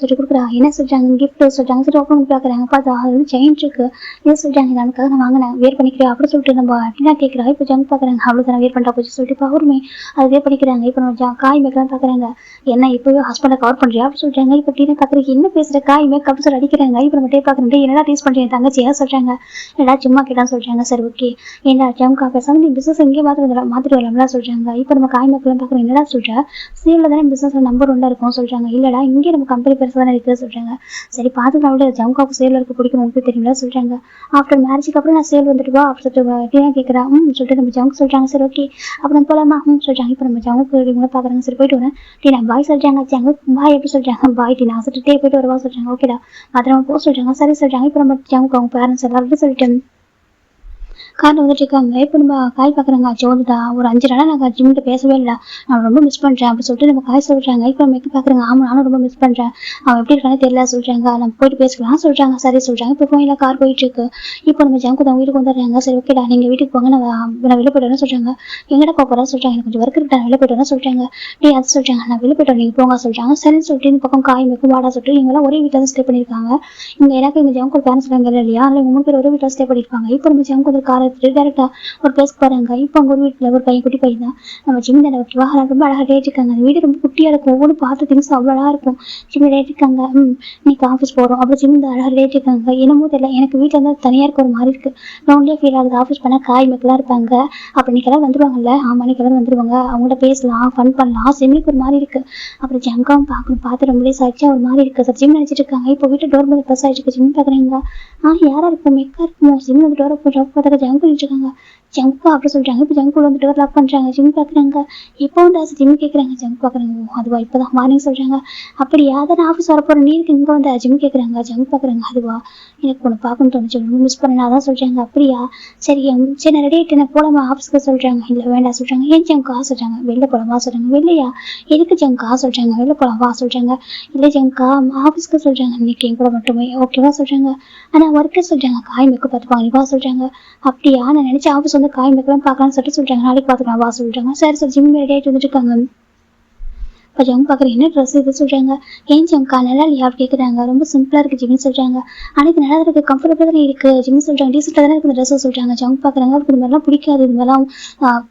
சொல்லி கொடுக்குறா. என்ன சொல்கிறாங்க கிஃப்ட் சொல்கிறாங்க. சரி ஓப்பன் பண்ணி பார்க்குறாங்க. பார்த்தா அது வந்து செயின் இருக்கு. இது சொல்கிறாங்க நமக்காக நான் வாங்கினேன் வேர் பண்ணிக்கிறேன் அப்படி சொல்லிட்டு நம்ம டீனா கேட்குறா. இப்போ ஜங்கு பார்க்குறாங்க. அவ்வளோ தானே வேர் பண்ணுறா போச்சு சொல்லிட்டு இப்போ அவருமே அது வேர் பண்ணிக்கிறாங்க. இப்போ நம்ம காய் மேக்கெலாம் பார்க்குறாங்க. என்ன இப்போவே ஹஸ்பண்டை கவர் பண்ணுறியா அப்படி சொல்கிறாங்க. இப்போ டீனா பார்க்குறேன் என்ன பேசுகிற காய் மேக் அப்படி சொல்லி அடிக்கிறாங்க. இப்போ நம்ம டே பார்க்குறேன் என்னடா டீஸ் பண்ணுறேன் தங்கச்சியா சொல்கிறாங்க. என்னடா சும்மா கேட்டான்னு சொல்கிறாங்க. சரி ஓகே ஏன்னா ஜங்கா பேசாமல் நீ பிஸ்னஸ் எங்கேயே மாற்றிட்டு வரலாம்லாம் சொல்கிறாங்க. இப்போ நம்ம காய் மேக்கெலாம் பார்க்குறோம். என்னடா சொல்கிற சீலில் தானே பிஸ்னஸில் நம்பர் 1 இருக்கும் சொல்கிறாங்க. இல்லைடா இங்கே நம்ம கம்பெனி பெருசாக தானே இருக்குது சொல்கிறாங்க. சரி பார்த்துக்கலாம் விட ஜங்காவுக்கு சேலில் இருக்க பிடிக்கும் உங்களுக்கு தெரியுங்களா சொல்கிறாங்க. ஆஃப்டர் மேரேஜுக்கு அப்புறம் நான் சேல் வந்துட்டு வா அப்படி சொல்லிட்டு டீனா கேட்குறா. சொல்லிட்டு நம்ம ஜங்கு சொல்கிறாங்க. சரி ஓகே அப்புறம் போகலாமா சொல்கிறாங்க. இப்போ நம்ம ஜங்குக்கு இவங்கள பார்க்குறாங்க. சரி போயிட்டு வரேன் டீனா பாய் சொல்கிறாங்க. ஜங்கு பாய் எப்படி சொல்கிறாங்க. பாய் டீனா சொல்லிட்டு போயிட்டு வரவா சொல்கிறாங்க. ஓகேடா அப்புறம் போக சொல்கிறாங்க. சரி சொல்கிறாங்க. இப்போ நம்ம ஜங்குக்கு அவங்க பேரண்ட்ஸ் எல்லாரும் சொல்லிட்டேன் காரில் வந்துட்டு இருக்காங்க. இப்போ நம்ம காய் பார்க்குறாங்க. ஜோதிடா ஒரு 5 நாளாக நாங்கள் ஜிம்மிட்ட பேசவே இல்லை நான் ரொம்ப மிஸ் பண்ணுறேன் அப்படி சொல்லிட்டு நம்ம காய் சொல்கிறாங்க. இப்போ நம்ம எப்படி பார்க்குறாங்க. ஆமாம் நானும் ரொம்ப மிஸ் பண்ணுறேன் அவன் எப்படி இருக்கானே தெரியல சொல்கிறாங்க. நம்ம போயிட்டு பேசலாம் சொல்கிறாங்க. சரி சொல்கிறாங்க. இப்போ போயில கார் போயிட்டு இருக்கு. இப்போ நம்ம ஜங்கு தான் வீட்டுக்கு வந்துடுறாங்க. சரி ஓகேடா நீங்கள் வீட்டுக்கு போங்க நான் வெளில போய்ட்டு சொல்கிறாங்க. எங்கடா போகிறா சொல்கிறாங்க. எனக்கு கொஞ்சம் ஒர்க் இருக்கா வெளில போய்ட்டு சொல்கிறாங்க. அது சொல்கிறாங்க. நான் வெளில போய்ட்டு நீங்கள் போங்க சொல்கிறாங்க. சரின்னு சொல்லிட்டு இந்த பக்கம் காய் மேக்கும் வாடா சொல்லிட்டு இவங்கெல்லாம் ஒரே வீட்டில் தான் ஸ்டே பண்ணியிருக்காங்க. இங்கே எனக்கு எங்கள் ஜங்கு பேரண்ட்ஸ் இல்லை இல்லையா அதில் 3 பேர் ஒரே வீட்டில் ஸ்டே பண்ணியிருக்காங்க. இப்போ நம்ம ஜங்கு வந்து காரை எடுத்துட்டு டேரெக்டாக ஒரு பிளேஸ்க்கு போகிறாங்க. இப்போ அவங்க ஒரு வீட்டில் ஒரு பையன் குட்டி பையன் தான் நம்ம ஜிம்மி தானே ஓகேவா ரொம்ப அழகாக ரேட் இருக்காங்க. அந்த வீடு ரொம்ப குட்டியாக இருக்கும். ஒவ்வொரு பார்த்து திங்ஸ் அவ்வளோ அழகாக இருக்கும். ஜிம்மி ரேட் இருக்காங்க. இன்னைக்கு ஆஃபீஸ் போகிறோம் அப்படி ஜிம்மி இந்த அழகாக ரேட் இருக்காங்க. என்னமோ தெரியல எனக்கு வீட்டில் இருந்து தனியாக இருக்க ஒரு மாதிரி இருக்குது. லோன்லியாக ஃபீல் ஆகுது. ஆஃபீஸ் பண்ணால் காய் மேக்கெலாம் இருப்பாங்க. அப்போ இன்னைக்கெல்லாம் வந்துடுவாங்கல்ல. ஆமாம் இன்னைக்கெல்லாம் வந்துடுவாங்க. அவங்கள்ட்ட பேசலாம் ஃபன் பண்ணலாம். ஜிம்மிக்கு ஒரு மாதிரி இருக்குது. அப்புறம் ஜங்காவும் பார்த்து ரொம்ப டேஸ் ஆச்சு ஒரு மாதிரி இருக்குது. சார் ஜிம் நினச்சிட்டு இருக்காங்க. இப்போ வீட்டு டோர் மேலே ப்ளஸ் ஆகிட்டு ஜிம் பார்க்குறீங்க. யாராக இருக்கும் மெக்கா இருக்குமோ ஜிம் வந்து டோரை பார்த்தாக்க ஜங்கு நினச்சிருக்காங்க. ஜங்கு அப்படி சொல்கிறாங்க. இப்போ ஜங்கு வந்து டோர் லாக் பண்ணுறாங்க. ஜிம் பார்க்குறாங்க. இப்போ வந்து ஜிம் கேட்குறாங்க. ஜங்கு பார்க்குறாங்க. அதுவா இப்போ தான் மார்னிங் சொல்கிறாங்க. அப்படி யாரும் ஆஃபீஸ் வரப்போகிற நீருக்கு இங்கே வந்து ஜிம் கேட்குறாங்க. ஜங்கு பார்க்குறாங்க. அதுவா எனக்கு ஒன்று பார்க்கணும்னு தோணுச்சு ரொம்ப மிஸ் பண்ணேன் அதான் சொல்கிறாங்க. அப்படியா சரி சரி நான் ரெடி ஆகிட்டு நான் போகலாமா ஆஃபீஸ்க்கு சொல்கிறாங்க. இல்லை வேண்டாம் சொல்கிறாங்க. ஏன் ஜங்கா சொல்கிறாங்க. வெளில போகலாமா சொல்கிறாங்க. வெளிலையா எதுக்கு ஜங்கா சொல்கிறாங்க. வெளில போகலாம் வா சொல்கிறாங்க. இல்லை ஜங்கா ஆஃபீஸ்க்கு சொல்கிறாங்க. இன்னைக்கு என் கூட மட்டுமே ஓகேவா சொல்கிறாங்க. ஆனால் ஒர்க்கே சொல்கிறாங்க. காய் மேக்க பார்த்துப்பாங்க நீ வா சொல்கிறாங்க. அப்படியா நான் நினச்ச ஆஃபீஸ் வந்து காய் மேக்கெல்லாம் பார்க்கலாம்னு சொல்லிட்டு சொல்கிறாங்க. நாளைக்கு பார்த்துக்கலாம் வா சொல்கிறாங்க. சரி சார் ஜிம் ரெடி ஆகிட்டு வந்துட்டு இருக்காங்க. இப்போ ஜங்கு பார்க்குறேன் என்ன ட்ரெஸ் இது சொல்கிறாங்க. ஏன் ஜங்கா நல்லா இல்லையா அப்படி கேட்குறாங்க. ரொம்ப சிம்பிளாக இருக்குது ஜிம்னு சொல்கிறாங்க. ஆனால் இது நல்லா இருக்குது கம்ஃபர்டபுளாக தானே இருக்குது ஜிம்னு சொல்கிறாங்க. டீசெண்டாக தானே இருக்குது ட்ரெஸ்ஸை சொல்கிறாங்க. ஜங்கு பார்க்குறாங்க. அதுக்கு இது மாதிரிலாம் பிடிக்காது. இது மாதிரிலாம்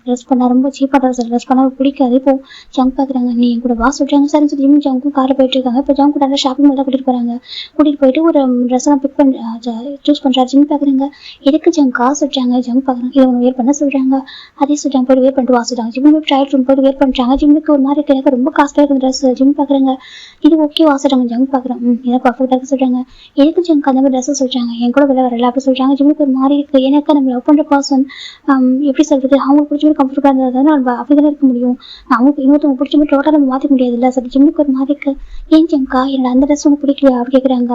ட்ரெஸ் பண்ணால் ரொம்ப சீப்பாக ட்ரெஸ் பண்ணால் பிடிக்காது. இப்போ ஜங்கு பார்க்குறாங்க. நீ என் கூட வா சொல்கிறாங்க. சரி சொல்லி ஜிம் ஜங்கும் காரில் போயிட்டு இருக்காங்க. இப்போ ஜங்கு கூட ஷாப்பிங் மால் தான் கூட்டிகிட்டு போகிறாங்க. கூட்டிகிட்டு போயிட்டு ஒரு ட்ரெஸ்ஸெல்லாம் பிக் பண்ணி சூஸ் பண்ணுறாரு. ஜிம் பார்க்குறாங்க. எதுக்கு ஜங்கா சொல்கிறாங்க. ஜங்கு பார்க்குறாங்க. இதை ஒன்று வேர் பண்ண சொல்கிறாங்க. அதே சொல்கிறாங்க போய்ட்டு வேர் பண்ணிட்டு வா சொல்கிறாங்க. ஜிம் ட்ரையல் ரூம் போய்ட்டு வேர் பண்ணுறாங்க. ஜிம்முக்கு ஒரு மாதிரி இருக்குது எனக்கு ரொம்ப காஸ்ட்லியாக இருக்குது ட்ரெஸ். ஜிம் பார்க்குறாங்க. இது ஓகே வாசிட்டாங்க. ஜங்கு பார்க்குறேன். இதை பர்ஃபெக்டாக சொல்கிறாங்க. எதுக்கு ஜங்கு அந்த மாதிரி ட்ரெஸ்ஸை சொல்கிறாங்க. என் கூட வெளில வரல அப்படி சொல்கிறாங்க. ஜிம்முக்கு ஒரு மாதிரி இருக்குது எனக்கு நம்ம லவ் பண்ணுற பர்சன் எப்படி சொல்கிறது அவங்களுக்கு பிடிச்ச மாதிரி கம்ஃபர்டபுளாக இருந்தது தானே நம்ம அப்படி தானே இருக்க முடியும். அவங்களுக்கு இன்னொருத்தவங்க பிடிச்ச மாதிரி டோட்டலாக நம்ம மாற்றிக்க முடியாது இல்லை. சரி ஜிம்முக்கு ஒரு மாதிரி இருக்குது. ஏன் ஜங்கா என்னோட அந்த ட்ரெஸ் ஒன்று பிடிக்கலையா அப்படி கேட்குறாங்க.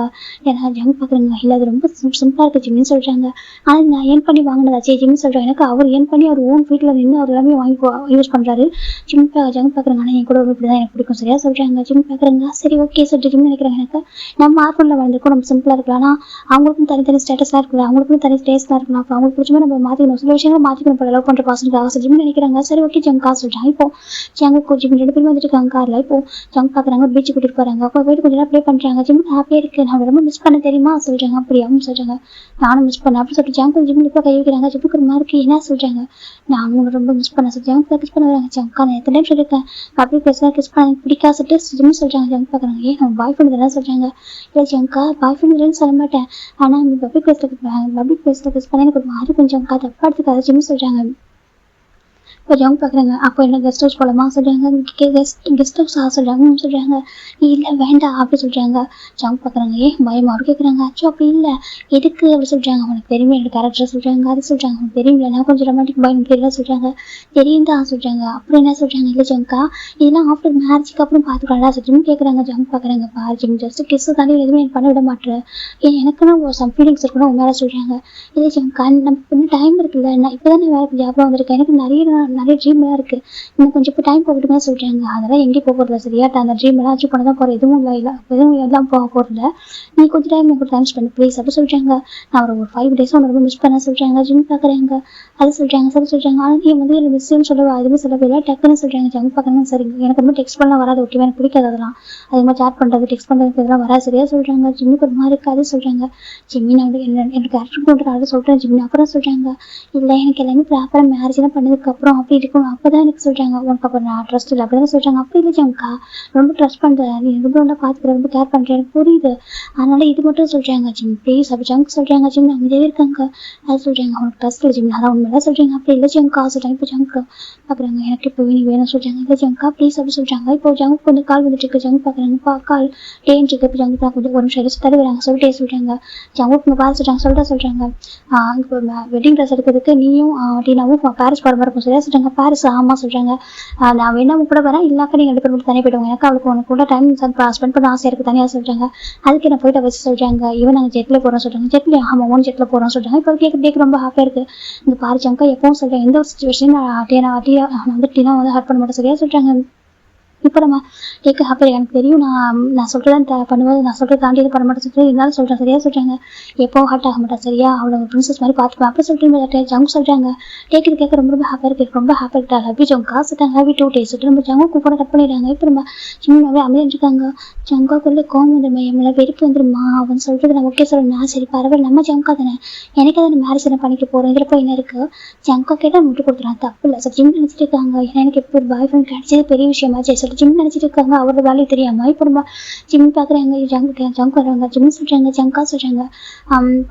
ஏன்னா ஜங்கு பார்க்குறாங்க. இல்லை அது ரொம்ப சிம்பிளாக இருக்குது ஜிம்னு சொல்கிறாங்க. ஆனால் நான் ஏன் பண்ணி வாங்கினதாச்சே ஜிம்னு சொல்கிறாங்க. எனக்கு அவர் ஏன் பண்ணி அவர் ஓன் வீட்டில் நின்று அவர் எல்லாமே வாங்கி யூஸ் பண்ணுறாரு. ஜங்கு பார்க்குறாங்க. ஆனால் என் கூட இப்படி தான் எனக்கு பிடிக்கும் சரியா சொல்கிறாங்க. ஜிம் பார்க்குறாங்க. சரி ஓகே சொல்லிட்டு ஜிம் நினைக்கிறாங்க. எனக்கு நம்ம ஆர்ஃபனில் வளர்ந்துருக்கோம், நம்ம சிம்பிளாக இருக்கலாம். ஆனால் அவங்களுக்கும் தனித்தனி ஸ்டேட்டஸ்லாம் இருக்கலாம், அவங்களுக்கும் தனி ஸ்டேஸ்லாம் இருக்கலாம். அப்போ அவங்களுக்கு பிடிச்ச மாதிரி நம்ம மாற்றிக்கணும், சில விஷயங்களை மாற்றிக்கணும். இப்போ லவ் பண்ணுற பாசனுக்காக சொல்லி ஜிம் நினைக்கிறாங்க. சரி ஓகே ஜங்கா சொல்லிட்டாங்க. இப்போ ஜங்கு ஜிம் 2 பேரும் வந்துட்டு இருக்காங்க காரில். இப்போ ஜங்க் பார்க்குறாங்க, பீச்சு கூட்டிகிட்டு போகிறாங்க. அப்போ போயிட்டு கொஞ்சம் நேரம் ப்ளே பண்ணுறாங்க. ஜிம் ஹாப்பியாக இருக்குது, நான் ரொம்ப மிஸ் பண்ண தெரியுமா சொல்கிறாங்க. அப்படியாவும் சொல்கிறாங்க. நானும் மிஸ் பண்ணேன் அப்படி சொல்லிட்டு ஜங்கு ஜிம்மில் இப்போ கை வைக்கிறாங்க. ஜிம்முக்கு ஒரு மாதிரி என்ன சொல்கிறாங்க. நானும் ரொம்ப மிஸ் பண்ண சொல்லி ஜங்க் கிஸ் பண்ண வராங்க. ஜங்கா நான் எத்தனை டைம் சொல்லியிருக்கேன் அப்படி பேசுனா கிஸ் பண்ண எனக்கு பிடிக்காது சொல்லிட்டு ஜிம் சொல்கிறாங்க. ஜங்க் பார்க்குறாங்க. ஏன் நம்ம பாய் ஃப்ரெண்ட் தானே சொல்கிறாங்க. இல்லை ஜங்கா பாய் ஃப்ரெண்ட் இல்லைன்னு சொல்ல மாட்டேன், ஆனால் பப்ளிக் பிளேஸில் கிஸ் பண்ண எனக்கு ஒரு மாதிரி கொஞ்சம் தப்பாக எடுத்துக்காது ஜிம் சொல்கிறாங்க. இப்போ ஜங்க் பார்க்குறாங்க. அப்போ என்ன கெஸ்ட் ஹவுஸ் போகலாமா சொல்கிறாங்க. கெஸ்ட் ஹவுஸ் சொல்கிறாங்க சொல்கிறாங்க. இல்லை வேண்டாம் அப்படி சொல்கிறாங்க. ஜங்க் பார்க்குறாங்க. ஏன் பயமா அப்படி கேட்குறாங்க. ஆச்சோ அப்படி இல்லை எதுக்கு அப்படி சொல்கிறாங்க. அவனுக்கு தெரியுமே என்னோட கேரக்டர் சொல்கிறாங்க. அது சொல்கிறாங்க. அவனுக்கு தெரியல நான் கொஞ்சம் ரொமாட்டிக் பாய் தெரியல சொல்கிறாங்க. தெரியும் தான் சொல்கிறாங்க. அப்புறம் என்ன சொல்கிறாங்க. இல்லை ஜங்கா இதெல்லாம் ஆஃப்டர் மேரேஜுக்கு அப்புறம் பார்த்துக்கலாம்டா சொல்லிட்டு கேட்குறாங்க. ஜங்க் பார்க்குறாங்க. ஜிம் ஜஸ்ட் கிஸ் தாண்டி எதுவுமே எனக்கு பண்ண விட மாட்டேன், எனக்குன்னு ஒரு சம் ஃபீலிங்ஸ் இருக்கணும் உங்க மேலே சொல்கிறாங்க. இல்லை ஜங்கா நமக்கு இன்னும் டைம் இருக்குல்ல, நான் இப்போ தான் வேலைக்கு ஜாபாக வந்திருக்கேன், எனக்கு நிறைய ட்ரீம்லாம் இருக்குது, இன்னும் கொஞ்சம் இப்போ டைம் போட்டுமே சொல்கிறாங்க. அதெல்லாம் எங்கேயும் போகிறதில்ல சரியாட்டா, அந்த ட்ரீம்லாம் அச்சீவ் பண்ண தான் போகிறேன், எதுவும் எல்லாம் போக போகிறதில்ல, நீ கொஞ்சம் டைம் எனக்கு டைம் ஸ்பெண்ட் ப்ளீஸ் அப்படி சொல்கிறாங்க. நான் ஒரு 5 days ரொம்ப மிஸ் பண்ண சொல்கிறாங்க. ஜிம் பார்க்குறாங்க. அது சொல்கிறாங்க. சரி சொல்கிறாங்க. ஆனால் நீ வந்து எனக்கு மிஸ்ன்னு சொல்லவா எதுவுமே சொல்லவே இல்லை டக்குன்னு சொல்கிறாங்க. ஜிம் பார்க்குறாங்க. சரி எனக்கு ரொம்ப டெக்ஸ்ட் பண்ணலாம் வராது, ஓகேவா எனக்கு பிடிக்காது அதெல்லாம், அதிகமாக சாட் பண்ணுறது டெக்ஸ்ட் பண்ணுறதுக்கு இதெல்லாம் வராது சரியா சொல்கிறாங்க. ஜிம்முக்கு ஒரு மாதிரி இருக்காது சொல்கிறாங்க. ஜிம்மி நான் வந்து எனக்கு கேரக்டர் பண்ணுறதுக்காக சொல்கிறேன் ஜிம்மி. அப்புறம் சொல்கிறாங்க. இல்லை எனக்கு எல்லாமே ப்ராப்பராக மேரேஜ்லாம் பண்ணதுக்கப்புறம் அப்படி இருக்கும், அப்போ தான் எனக்கு சொல்கிறாங்க உனக்கு அப்புறம் நான் ட்ரஸ்ட் இல்லை அப்படி தான் சொல்கிறாங்க. அப்படி இல்லை ஜங்கா ரொம்ப ட்ரஸ்ட் பண்ணுறேன், நீ ரொம்ப நல்லா பார்த்துக்கிறேன், ரொம்ப கேர் பண்ணுறேன், எனக்கு புரியுது, அதனால இது மட்டும் சொல்கிறாங்க. ஜிம் ப்ளீஸ் அப்படி ஜங்க் சொல்கிறாங்க. ஜிம் அமைதியே இருக்காங்க. அது சொல்கிறாங்க. அவனுக்கு ட்ரஸ்ட் இல்லை ஜிம், அதான் உண்மையில சொல்கிறாங்க. அப்படி இல்லை ஜங்கா சொல்கிறாங்க. இப்போ ஜங்க் பார்க்குறாங்க. எனக்கு இப்போ நீ வேணும் சொல்கிறாங்க. இல்லை ஜங்கா ப்ளீஸ் அப்படி சொல்கிறாங்க. இப்போ ஜங்க் வந்து கால் வந்துட்டு இருக்கு. ஜங்க் பார்க்குறாங்க. கால் டேன் இருக்கு. இப்போ ஜங்க் தான் கொஞ்சம் ஒரு நிமிஷம் எடுத்து தருவாங்க சொல்லிட்டே சொல்கிறாங்க. ஜங்க் இங்கே பாரு சொல்கிறாங்க. சொல்கிறாங்க இப்போ வெட்டிங் ட்ரெஸ் எடுக்கிறதுக்கு நீயும் டீனாவும் பாரிஸ் போகிற மாதிரி இருக்கும் சரியா சொல்கிறாங்க. பாரிஸ் ஆமாம் சொல்கிறாங்க. நான் வேணா கூட வரேன், இல்லாக்க நீங்கள் 2 பேர் மட்டும் தனியாக போய்டுவோம், எனக்கு அவளுக்கு உனக்கு கூட டைம் ஸ்பெண்ட் பண்ண ஆசையாக இருக்குது தனியாக சொல்கிறாங்க. அதுக்கு நான் போய்ட்டு வச்சு சொல்கிறாங்க. இவன் நாங்கள் ஜெட்டில் போகிறோம் சொல்கிறாங்க. ஜெட்டில் ஆமாம் ஓன் ஜெட்டில் போகிறோம் சொல்கிறாங்க. இப்போ கேட்க ரொம்ப ஹாப்பியாக இருக்குது. இந்த பாரி ஜங்கா எப்பவும் சொல்கிறாங்க எந்த ஒரு சுச்சுவேஷன் நான் வந்து டீனா வந்து ஹர்ட் பண்ண மாட்டேன் சரியா சொல்கிறாங்க. இப்போ நம்ம கேட்க ஹாப்பியாக எனக்கு தெரியும், நான் சொல்கிறத பண்ணும்போது நான் சொல்கிறத தாண்டி இது பண்ண மாட்டேன் சொல்லிட்டு இருந்தாலும் சொல்கிறேன் சரியா சொல்கிறாங்க. எப்போ ஹார்ட் ஆக மாட்டேன் சரியா, அவளை பிரின்சஸ் மாதிரி பார்த்துப்பேன் அப்படி சொல்லிட்டு ஜங்க் சொல்கிறாங்க. கேட்க ரொம்ப ஹாப்பியாக இருக்குது, ரொம்ப ஹாப்பியாக இருக்கா ஹாப்பி ஜங்கா சொல்லிட்டாங்க. ஹாப்பி 2 days சொல்லிட்டு நம்ம ஜங்கு கூப்பிட கட் பண்ணிடுறாங்க. இப்போ நம்ம சின்னவே அமைதிருக்காங்க. ஜங்காக்குள்ளே கோவம் வந்துடுமா, எம்மளை வெறுப்பு வந்துடுமா, அவன் சொல்கிறது நான் ஓகே சொல்லணும். சரி பரவாயில்ல நம்ம ஜங்கா தானே, எனக்கு தானே மேரேஜ் என்ன பண்ணிக்க போகிறோம், இதில் போய் என்ன இருக்குது, ஜங்கா கேட்டால் விட்டு கொடுத்துறான் தப்பு இல்லை. சார் ஜிம் நினச்சிட்டு இருக்காங்க. ஏன்னா எனக்கு இப்போ ஒரு பாய் ஃப்ரெண்ட் கிடைச்சது பெரிய விஷயமாச்சு சொல்லிட்டு ஜிம் நினச்சிட்டு இருக்காங்க. அவரோட வேலையை தெரியாமல் இப்போ நம்ம ஜிம் பார்க்குறாங்க. ஜங்க் வராங்க. ஜிம் சொல்கிறாங்க. ஜங்கா சொல்கிறாங்க.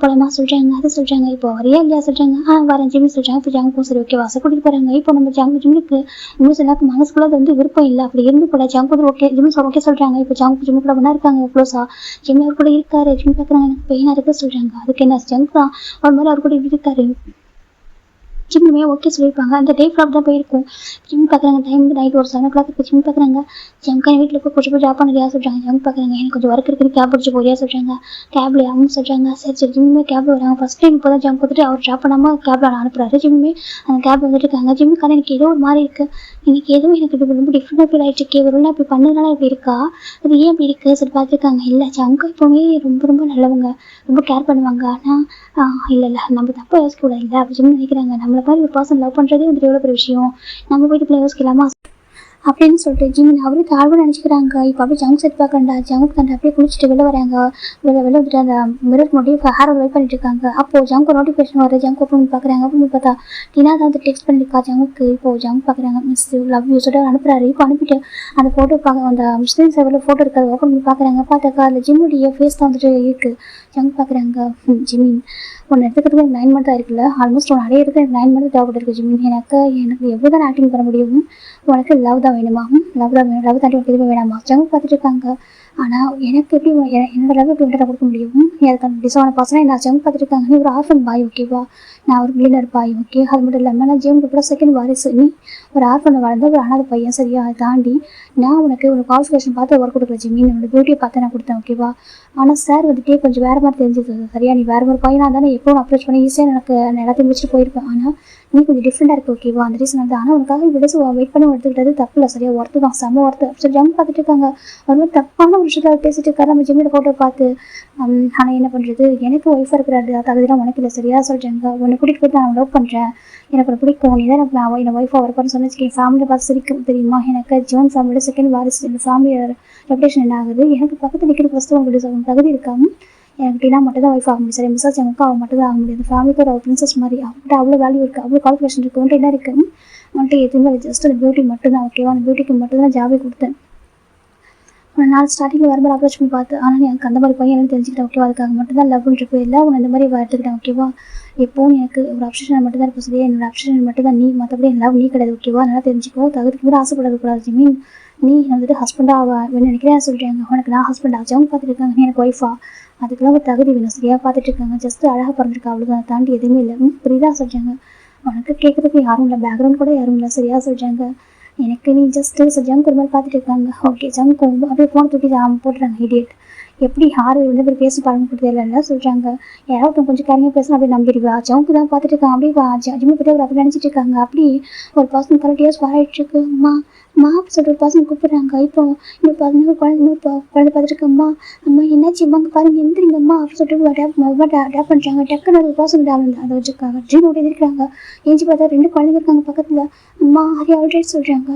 போலமா சொல்கிறாங்க. அது சொல்கிறாங்க. இப்போ வரையா இல்லையா சொல்கிறாங்க. வரேன் ஜிம் சொல்கிறாங்க. இப்போ ஜங்கும் சரி ஓகே வாசல் கூட்டிகிட்டு போகிறாங்க. இப்போ நம்ம ஜிம்முக்கு இன்னும் சில மனசுக்குள்ள அது வந்து விருப்பம் இல்லை, அப்படி இருந்து கூட ஜங்க் வந்து ஓகே ஜிம் ஓகே சொல்கிறாங்க. இப்போ ஜிம் கூட ஒன்றா இருக்காங்க க்ளோஸா, ஜிம் அவர் கூட இருக்காரு. ஜிம் பார்க்குறாங்க. எனக்கு பெயினாக இருக்குது சொல்கிறாங்க. அதுக்கு என்ன ஜங்க் தான் ஒரு மாதிரி அவர் கூட இருக்காரு. ஜிம்மே ஓகே சொல்லியிருப்பாங்க. அந்த டே ஃப்ளாப் தான் போயிருக்கும். ஜிம் பார்க்குறாங்க. டைம் நைட் ஒரு 7 o'clock இருக்குது. ஜிம் பார்க்குறாங்க. ஜங்கா வீட்டில் போய் கொஞ்சம் ஜாப் பண்ணலையா சொல்கிறாங்க. ஜங்க் பார்க்குறாங்க. எனக்கு கொஞ்சம் ஒர்க் இருக்குது, கேப் பிடிச்சி போறியா சொல்கிறாங்க. கேப்ல அவங்க சொல்கிறாங்க. சரி ஜிம்மே கேப்ல வராங்க. ஃபஸ்ட் டைம் இப்போ தான் ஜங்க் வந்துட்டு அவர் ட்ராப் பண்ணாமல் கேப்ல அனுப்புறாரு. ஜிம்மே அந்த கேப் வந்துட்டு இருக்காங்க. ஜிம்முக்கான எனக்கு ஏதோ ஒரு மாதிரி இருக்குது, எனக்கு எதுவும் எனக்கு ரொம்ப டிஃப்ரெண்டாக ஃபீல் ஆகிட்டு ஒரு வேளை அப்படி பண்ணதுனால இப்படி இருக்கா, அது ஏன் அப்படி இருக்குது சரி பார்த்துருக்காங்க. இல்லை ஜங்கா எப்போவுமே ரொம்ப நல்லவங்க, ரொம்ப கேர் பண்ணுவாங்க. ஆனால் இல்லை நம்ம தப்பாக யோசிக்கூடாது இல்லை அப்படி சொல்லி நினைக்கிறாங்க. நம்மளை மாதிரி ஒரு பர்சன் லவ் பண்ணுறதே வந்து எவ்வளோ பெரிய விஷயம், நம்ம போயிட்டு பிள்ளை யோசிக்கலாமா அப்படின்னு சொல்லிட்டு ஜிமின் அவருக்கு ஆர்வம் நினச்சிக்கிறாங்க. இப்போ அப்படியே ஜங்க் செட் பார்க்கண்டா ஜங்க் கண்டா அப்படியே குளிச்சுட்டு வெளில வராங்க. வெளில வந்துட்டு அந்த மிரர் முடிவு ஹேர் வெயிட் பண்ணிட்டு இருக்காங்க. அப்போது ஜங்க் நோட்டிஃபிகேஷன் வர ஜங்க் ஓப்பன் பார்க்குறாங்க. அப்படின்னு பார்த்தா டினா தான் வந்து டெக்ஸ்ட் பண்ணியிருக்கா ஜங்குக்கு. இப்போது ஜங்க் பார்க்குறாங்க. மிஸ் லவ் யூ சொல்லிட்டு அனுப்புறாரு. இப்போ அனுப்பிட்டு அந்த ஃபோட்டோ பார்க்க அந்த முஸ்லீம் சைடில் ஃபோட்டோ இருக்காது ஓப்பன் பண்ணி பார்க்குறாங்க. பார்த்தாக்கா அதில் ஜிம்முடைய ஃபேஸ் தான் வந்துட்டு இருக்குது. ஜங்க் பார்க்குறாங்க. ஜிமின் ஒன்று எடுத்துக்கிறதுக்கு எனக்கு 9 months ஆயிருக்குல்ல, ஆல்மோஸ்ட் ஒன்று அடையிறதுக்கு எனக்கு 9 months தேவைப்பட்டிருக்கு ஜிமின். எனக்கு எவ்வளோ தான் ஆக்டிங் பண்ண முடியும், உனக்கு லவ் தான் வேணுமா, லவ் தான் வேணும், லவ் தாண்டி உனக்கு எதுவுமே வேணாமா ஜங்க் பார்த்துட்டு இருக்காங்க. ஆனால் எனக்கு எப்படி என்னோட லவ் எப்படி உங்கள்கிட்ட கொடுக்க முடியும், அதுக்கான டிசவான பர்சனாக நான் ஜங்க் பார்த்துட்டு இருக்காங்க. நீ ஒரு ஆர்ஃபன் பாய் ஓகேவா, நான் ஒரு மில்லியனர் பாய் ஓகே, அது மட்டும் இல்லாமல் நான் ஜிம் கூட செகண்ட் வாரிசு, நீ ஒரு ஆர்ஃபனை வளர்ந்த ஒரு அனாதை பையன் சரியா, அதை தாண்டி நான் உனக்கு ஒரு குவாலிஃபிகேஷன் பார்த்து ஒர்க் கொடுக்குற ஜிமின், என்னோட பியூட்டியை பார்த்து நான் கொடுத்தேன் ஓகேவா. ஆனால் சார் வந்துட்டு கொஞ்சம் வேறு மாதிரி தெரிஞ்சது சரியா, நீ வேறு ஒரு பையனாக தானே எப்போ அப்ரோச் பண்ணி ஈஸியாக எனக்கு எல்லாத்தையும் முடிச்சுட்டு போயிருப்பேன். ஆனால் நீ கொஞ்சம் டிஃப்ரெண்டாக இருக்கு ஓகேவா, அந்த ரீசன் வந்து. ஆனால் உனக்காக விடச்சு வெயிட் பண்ணி எடுத்துக்கிட்டது தப்பு இல்லை சரியா, ஒர்த்து தான், செம்ம ஒர்த்து. சரி ஜம் பார்த்துட்டு இருக்காங்க, ஒரு மாதிரி தப்பான ஒரு விஷயத்தில் பேசிட்டு இருக்காரு நம்ம ஜிம்மியோட ஃபோட்டோ பார்த்து. ஆனால் என்ன பண்ணுறது, எனக்கு ஒய்ஃபாக இருக்கிற தகுதிலாம் உனக்கு இல்லை சரியா சொல்கிறாங்க. உன்னை கூட்டிகிட்டு போயிட்டு நான் லவ் பண்ணுறேன், எனக்கு ஒரு பிடிக்கும், நீ தான் எனக்கு என்னை ஒய்ஃபாக வரப்போன்னு சொன்னச்சுக்கேன், ஃபேமிலியை பார்த்து சிரிக்கும் தெரியுமா. எனக்கு ஜோன் ஃபேமிலியோட செகண்ட் வாரிசு, இந்த ஃபேமிலியோட ரெப்புடேஷன் என்ன ஆகுது, எனக்கு பக்கத்தில் நிற்கிற ஃபஸ்ட்டு உங்களுக்கு தகுதி இருக்காமல் எனக்கு அப்படின்னா மட்டும் தான் ஒய்ஃப் ஆக முடியும் சரி, மிஸ்ஸாச் எனக்கு அவன் மட்டும் தான் ஆக முடியாது. ஃபேமிலிக்கு ஒரு பிரின்சஸ் மாதிரி அவங்கள்ட்ட அவ்வளோ வேல்யூ இருக்குது, அவ்வளோ குவாலிஃபிகேஷன் இருக்குது. வந்துட்டு என்ன இருக்குது, வந்துட்டு எதுவுமே ஜஸ்ட் அந்த பியூட்டி மட்டும் தான் ஓகேவா, அந்த பியூட்டிக்கு மட்டும் தான் ஜாபே கொடுத்தேன். ஒரு நாள் ஸ்டார்டிங்கில் வரும்போது அப்ரோச் பண்ணி பார்த்து, ஆனால் எனக்கு அந்த மாதிரி பையன் எனக்கு தெரிஞ்சுக்கிட்டேன் ஓகேவா, அதுக்காக மட்டும் தான் லவ்ன்ற பேரில் உன்னை இந்த மாதிரி எடுத்துக்கிட்டேன் ஓகேவா. எப்போவும் எனக்கு ஒரு அப்சஷன் மட்டும் தான் இருக்கும் சரியா, என்னோட அப்சஷன் மட்டும் தான் நீ, மற்றபடி என் லவ் நீ கிடையாது ஓகேவா. நல்லா தெரிஞ்சுக்கோ, தகுதிக்கு கூட ஆசைப்படக்கூடாது ஜிமீன். நீ வந்துட்டு ஹஸ்பண்டாக வேணும் நினைக்கிறேன் சொல்கிறாங்க, உனக்கு நான் ஹஸ்பண்ட் ஆச்சு, அவங்க பார்த்துட்டு இருக்காங்க, நீ எனக்கு ஒய்ஃபா, அதுக்கெல்லாம் ஒரு தகுதி வேணும் சரியா. பார்த்துட்டு இருக்காங்க, ஜஸ்ட் அழகாக பிறந்திருக்கா அவ்வளோதான், தாண்டி எதுவுமே இல்லை. புரியுதா சொல்கிறாங்க. உனக்கு கேட்குறதுக்கு யாரும் இல்லை, பேக்ரவுண்ட் கூட யாரும் இல்லை சரியா சொல்கிறாங்க. எனக்கு நீ ஜஸ்ட்டு ஜங்க் ஒரு மாதிரி பார்த்துட்டு இருக்காங்க ஓகே. ஜங்க் அப்படியே ஃபோன் தூக்கி போட்டுறாங்க இடியட். எப்படி யார் வந்து இப்படி பேசி பழங்க தெரியல சொல்கிறாங்க. யாராவது கொஞ்சம் கரையாக பேசணும் அப்படியே நம்பிடுவா. ஜவுக்கு தான் பார்த்துட்டு இருக்காங்க, அப்படியே ஜிம்மி பற்றி அப்படி நினச்சிட்டு இருக்காங்க. அப்படி ஒரு பர்சன் கரெக்டாக ஸ்பாராயிட்டு இருக்கு. அம்மா சொல்கிற ஒரு பர்சன் கூப்பிட்றாங்க. இப்போ இன்னொரு பசங்க குழந்தை பார்த்துட்டு இருக்கம்மா, அம்மா என்னாச்சு அம்மா பாருங்க எந்திரிங்கம்மா அப்படின்னு சொல்லிட்டு டேப் பண்ணுறாங்க. டக்குன்னு ஒரு பர்சன் அதை வச்சுருக்காங்க, ட்ரீம் ஓடி இருக்காங்க. ஏஞ்சி பார்த்தா 2 குழந்தைங்க இருக்காங்க பக்கத்தில். அம்மா ஹரி ஆல்ரெடி சொல்கிறாங்க,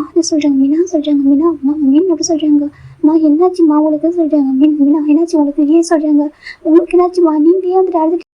அது சொல்கிறாங்க மீனா சொல்கிறாங்க. மீனா அம்மா மீன் அப்படி சொல்கிறாங்க. அம்மா என்னாச்சும்மா உங்களுக்கு சொல்கிறாங்க. மீனா என்னாச்சு உங்களுக்கு ஏன் சொல்கிறாங்க, உங்களுக்கு என்னாச்சும்மா நீங்கள் ஏன் வந்துட்டு